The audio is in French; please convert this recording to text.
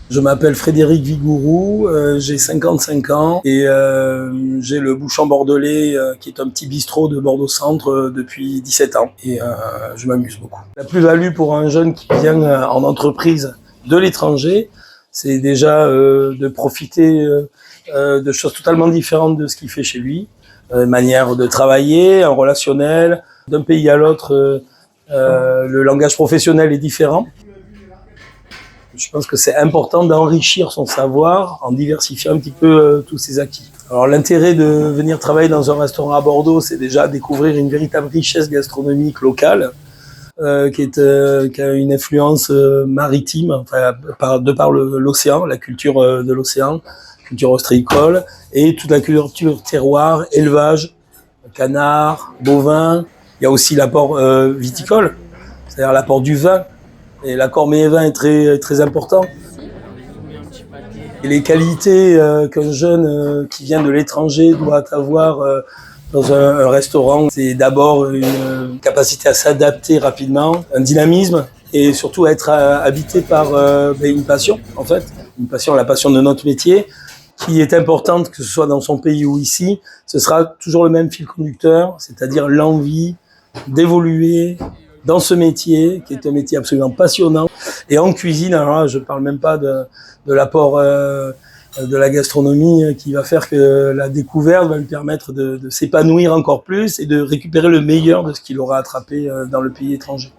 Je m'appelle Frédéric Vigourou, j'ai 55 ans et j'ai le Bouchon Bordelais qui est un petit bistrot de Bordeaux-Centre depuis 17 ans et je m'amuse beaucoup. La plus-value pour un jeune qui vient en entreprise de l'étranger, c'est déjà de profiter de choses totalement différentes de ce qu'il fait chez lui, manière de travailler, un relationnel, d'un pays à l'autre, le langage professionnel est différent. Je pense que c'est important d'enrichir son savoir en diversifiant un petit peu tous ses acquis. Alors l'intérêt de venir travailler dans un restaurant à Bordeaux, c'est déjà découvrir une véritable richesse gastronomique locale qui a une influence maritime, enfin, de par l'océan, la culture de l'océan, culture ostréicole, et toute la culture terroir, élevage, canard, bovin. Il y a aussi l'apport viticole, c'est-à-dire l'apport du vin. Et l'accord mets-vin est très important. Et les qualités qu'un jeune qui vient de l'étranger doit avoir dans un restaurant, c'est d'abord une capacité à s'adapter rapidement, un dynamisme et surtout être habité par une passion, en fait. Une passion, la passion de notre métier, qui est importante, que ce soit dans son pays ou ici. Ce sera toujours le même fil conducteur, c'est-à-dire l'envie d'évoluer dans ce métier, qui est un métier absolument passionnant. Et en cuisine, alors là, je ne parle même pas de l'apport de la gastronomie qui va faire que la découverte va lui permettre de s'épanouir encore plus et de récupérer le meilleur de ce qu'il aura attrapé dans le pays étranger.